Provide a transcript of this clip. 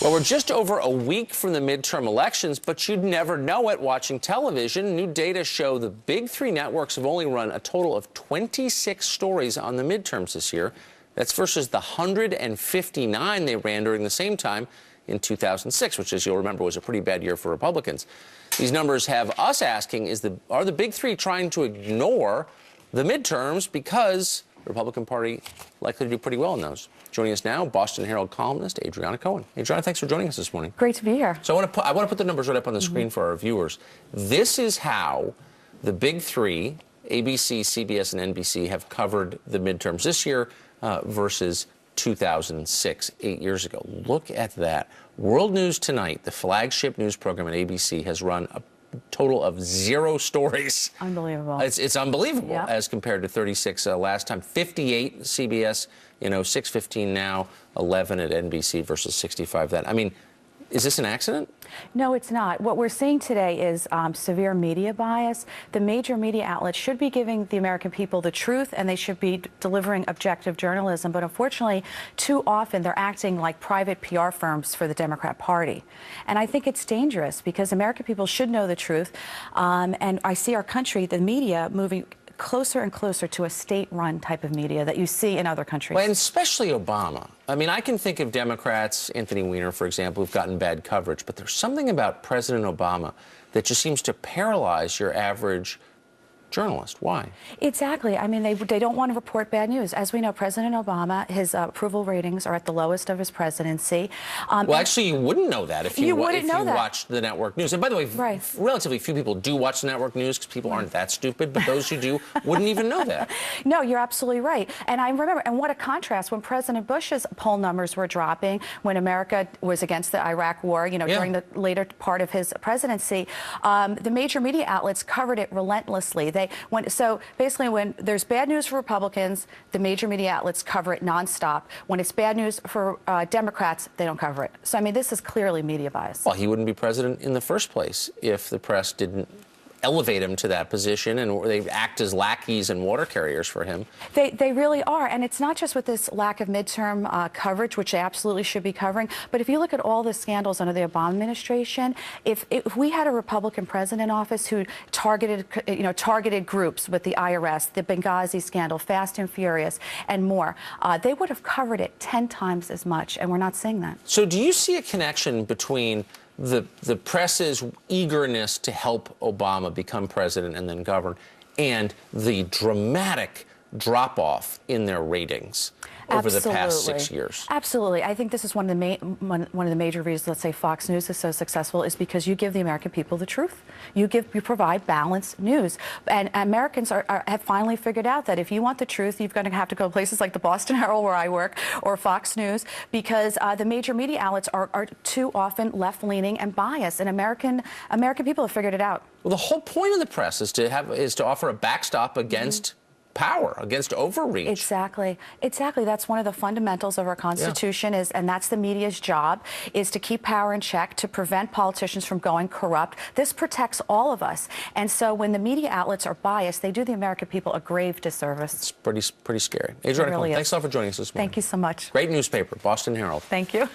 Well, we're just over a week from the midterm elections, but you'd never know it watching television. New data show the big three networks have only run a total of 26 stories on the midterms this year. That's versus the 159 they ran during the same time in 2006, which, as you'll remember, was a pretty bad year for Republicans. These numbers have us asking, are the big three trying to ignore the midterms because the Republican Party likely to do pretty well in those? Joining us now, Boston Herald columnist Adriana Cohen. Adriana, thanks for joining us this morning. Great to be here. So I want to put the numbers right up on the screen for our viewers. This is how the big three, ABC, CBS, and NBC, have covered the midterms this year versus 2006, 8 years ago. Look at that. World News Tonight, the flagship news program at ABC, has run a total of 0 stories. Unbelievable. It's unbelievable, yep, as compared to 36 last time. 58 CBS, 615 now, 11 at NBC versus 65 then. I mean, is this an accident? No, it's not. What we're seeing today is severe media bias. The major media outlets should be giving the American people the truth, and they should be delivering objective journalism. But unfortunately, too often they're acting like private PR firms for the Democrat Party. And I think it's dangerous because American people should know the truth. And I see our country, the media, moving closer and closer to a state-run type of media that you see in other countries. Well, and especially Obama. I mean, I can think of Democrats, Anthony Weiner, for example, who've gotten bad coverage, but there's something about President Obama that just seems to paralyze your average journalist. Why? Exactly. I mean, they don't want to report bad news. As we know, President Obama, his approval ratings are at the lowest of his presidency. Well, actually, you wouldn't know that if you watched the network news. And by the way, right, relatively few people do watch the network news because people aren't that stupid, but those who do wouldn't even know that. No, you're absolutely right. And I remember, and what a contrast, when President Bush's poll numbers were dropping, when America was against the Iraq war, during the later part of his presidency, the major media outlets covered it relentlessly. So basically, when there's bad news for Republicans, the major media outlets cover it nonstop. When it's bad news for Democrats, they don't cover it. So, I mean, this is clearly media bias. Well, he wouldn't be president in the first place if the press didn't elevate him to that position, and they act as lackeys and water carriers for him. They really are. And it's not just with this lack of midterm coverage, which they absolutely should be covering, but if you look at all the scandals under the Obama administration, if we had a Republican president in office who targeted groups with the IRS, the Benghazi scandal, Fast and Furious, and more, they would have covered it 10 times as much, and we're not seeing that. So do you see a connection between the press's eagerness to help Obama become president and then govern, and the dramatic drop-off in their ratings over the past 6 years? Absolutely. I think this is one of the major reasons, let's say, Fox News is so successful, is because you give the American people the truth. You provide balanced news. And Americans have finally figured out that if you want the truth, you're going to have to go places like the Boston Herald, where I work, or Fox News, because the major media outlets are too often left-leaning and biased. And American people have figured it out. Well, the whole point of the press is to offer a backstop against power, against overreach. Exactly. That's one of the fundamentals of our Constitution, and that's the media's job, is to keep power in check, to prevent politicians from going corrupt. This protects all of us. And so when the media outlets are biased, they do the American people a grave disservice. It's pretty scary. Adriana Cohen, thanks a lot for joining us this morning. Thank you so much. Great newspaper, Boston Herald. Thank you.